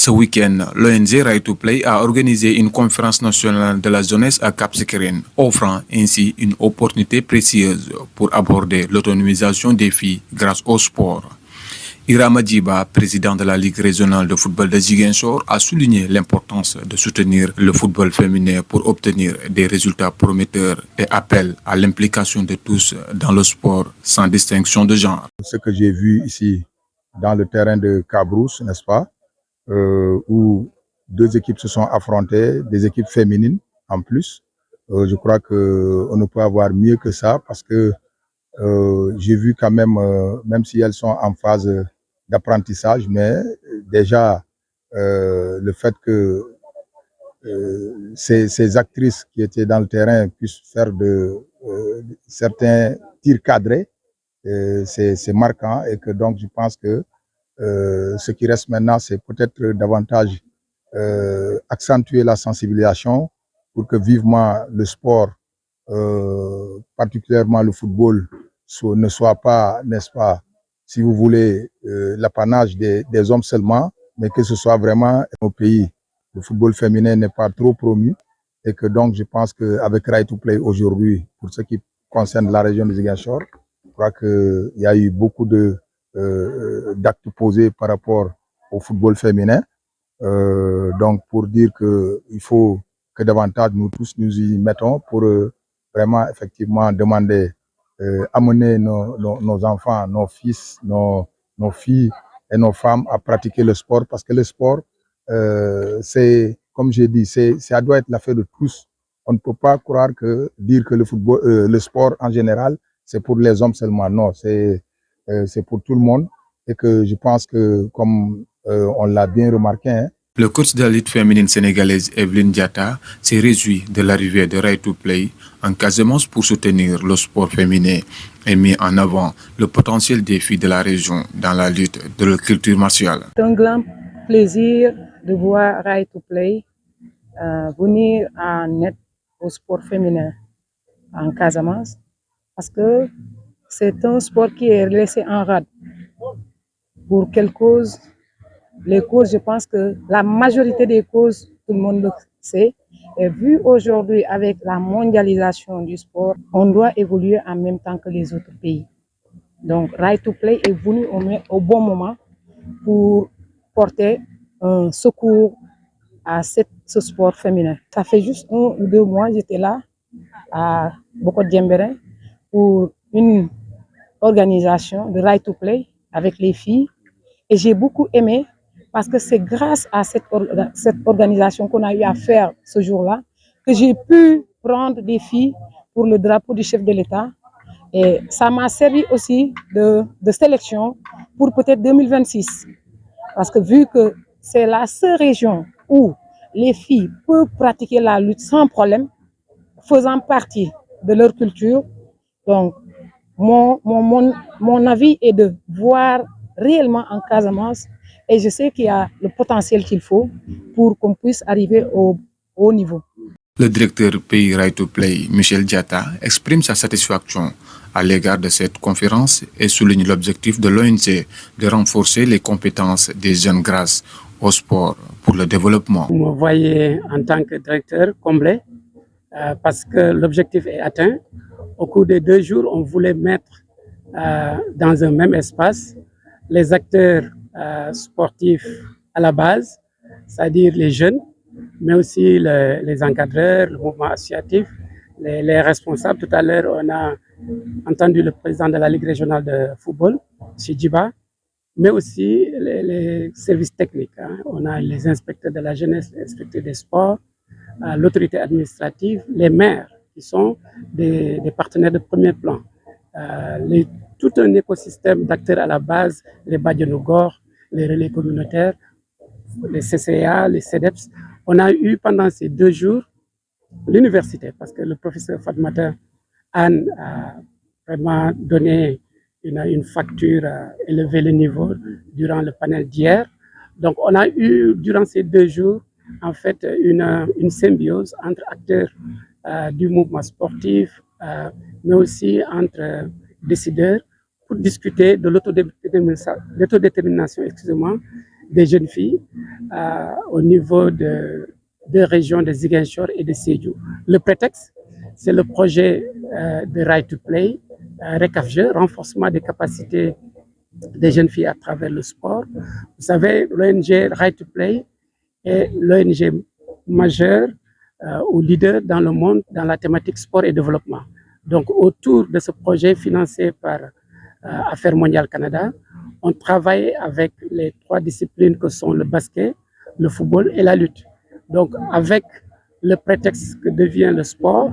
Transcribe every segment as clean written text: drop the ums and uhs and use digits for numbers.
Ce week-end, l'ONG Right to Play a organisé une conférence nationale de la jeunesse à Cap Skirring, offrant ainsi une opportunité précieuse pour aborder l'autonomisation des filles grâce au sport. Irama Djiba, président de la Ligue régionale de football de Ziguinchor, a souligné l'importance de soutenir le football féminin pour obtenir des résultats prometteurs et appelle à l'implication de tous dans le sport sans distinction de genre. Ce que j'ai vu ici dans le terrain de Cabrousse, n'est-ce pas, où deux équipes se sont affrontées, des équipes féminines en plus. Je crois qu'on ne peut avoir mieux que ça parce que j'ai vu quand même, même si elles sont en phase d'apprentissage, mais déjà le fait que ces actrices qui étaient dans le terrain puissent faire certains tirs cadrés, c'est marquant et que donc je pense que ce qui reste maintenant, c'est peut-être davantage accentuer la sensibilisation pour que vivement le sport, particulièrement le football, ne soit pas, n'est-ce pas, si vous voulez, l'apanage des hommes seulement, mais que ce soit vraiment au pays. Le football féminin n'est pas trop promu et que donc je pense qu'avec Right to Play aujourd'hui, pour ce qui concerne la région de Ziguinchor, je crois qu'il y a eu beaucoup d'actes posés par rapport au football féminin. Donc pour dire qu'il faut que davantage nous tous nous y mettons pour vraiment effectivement demander, amener nos enfants, nos fils, nos filles et nos femmes à pratiquer le sport parce que le sport, c'est, comme j'ai dit, ça doit être l'affaire de tous. On ne peut pas dire que le football, le sport en général, c'est pour les hommes seulement. Non, c'est pour tout le monde et que je pense que, comme on l'a bien remarqué, hein, le coach de la Ligue féminine sénégalaise Evelyne Diatta s'est réjoui de l'arrivée de Right to Play en Casamance pour soutenir le sport féminin et mis en avant le potentiel des filles de la région dans la lutte de la culture martiale. C'est un grand plaisir de voir Right to Play venir en aide au sport féminin en Casamance parce que c'est un sport qui est laissé en rade. Pour quelle cause? Les causes, je pense que la majorité des causes, tout le monde le sait. Et vu aujourd'hui avec la mondialisation du sport, on doit évoluer en même temps que les autres pays. Donc, Right to Play est venu au bon moment pour porter un secours à ce sport féminin. Ça fait juste 1 ou 2 mois, j'étais là à Bokot Djembéré pour une organisation de Right to Play avec les filles. Et j'ai beaucoup aimé parce que c'est grâce à cette organisation qu'on a eu à faire ce jour-là que j'ai pu prendre des filles pour le drapeau du chef de l'État. Et ça m'a servi aussi de sélection pour peut-être 2026. Parce que vu que c'est la seule région où les filles peuvent pratiquer la lutte sans problème, faisant partie de leur culture, donc mon avis est de voir réellement en Casamance et je sais qu'il y a le potentiel qu'il faut pour qu'on puisse arriver au haut niveau. Le directeur pays Right to Play, Michel Diatta, exprime sa satisfaction à l'égard de cette conférence et souligne l'objectif de l'ONG de renforcer les compétences des jeunes grâce au sport pour le développement. Vous me voyez en tant que directeur comblé parce que l'objectif est atteint. Au cours des 2 jours, on voulait mettre dans un même espace les acteurs sportifs à la base, c'est-à-dire les jeunes, mais aussi les encadreurs, le mouvement associatif, les responsables. Tout à l'heure, on a entendu le président de la Ligue régionale de football, M. Djiba, mais aussi les services techniques. Hein. On a les inspecteurs de la jeunesse, les inspecteurs des sports, l'autorité administrative, les maires, qui sont des partenaires de premier plan. Tout un écosystème d'acteurs à la base, les Badjanogor, les relais communautaires, les CCA, les CEDEPS. On a eu pendant ces 2 jours l'université, parce que le professeur Fatmata Anne a vraiment donné une facture, élevé le niveau durant le panel d'hier. Donc on a eu durant ces 2 jours en fait une symbiose entre acteurs du mouvement sportif, mais aussi entre décideurs pour discuter de l'autodétermination des jeunes filles, au niveau de deux régions de Ziguinchor et de Sédhiou. Le prétexte, c'est le projet de Right to Play, RECAFJE, renforcement des capacités des jeunes filles à travers le sport. Vous savez, l'ONG Right to Play est l'ONG majeure ou leader dans le monde dans la thématique sport et développement. Donc, autour de ce projet financé par Affaires mondiales Canada, on travaille avec les trois disciplines que sont le basket, le football et la lutte. Donc, avec le prétexte que devient le sport,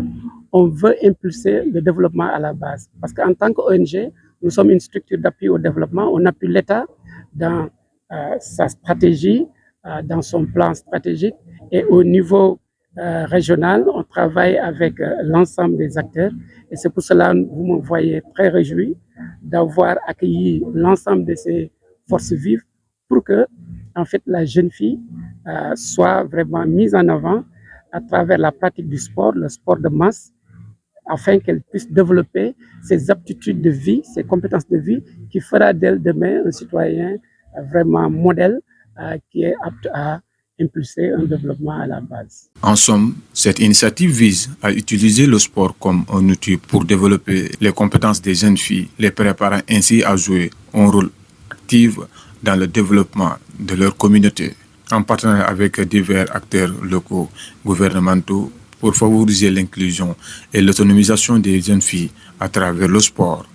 on veut impulser le développement à la base. Parce qu'en tant qu'ONG, nous sommes une structure d'appui au développement. On appuie l'État dans sa stratégie, dans son plan stratégique. Et au niveau régional, on travaille avec l'ensemble des acteurs. Et c'est pour cela que vous me voyez très réjoui d'avoir accueilli l'ensemble de ces forces vives pour que, en fait, la jeune fille soit vraiment mise en avant à travers la pratique du sport, le sport de masse, afin qu'elle puisse développer ses aptitudes de vie, ses compétences de vie, qui fera d'elle demain un citoyen vraiment modèle qui est apte à impulser un développement à la base. En somme, cette initiative vise à utiliser le sport comme un outil pour développer les compétences des jeunes filles, les préparant ainsi à jouer un rôle actif dans le développement de leur communauté, en partenariat avec divers acteurs locaux, gouvernementaux, pour favoriser l'inclusion et l'autonomisation des jeunes filles à travers le sport.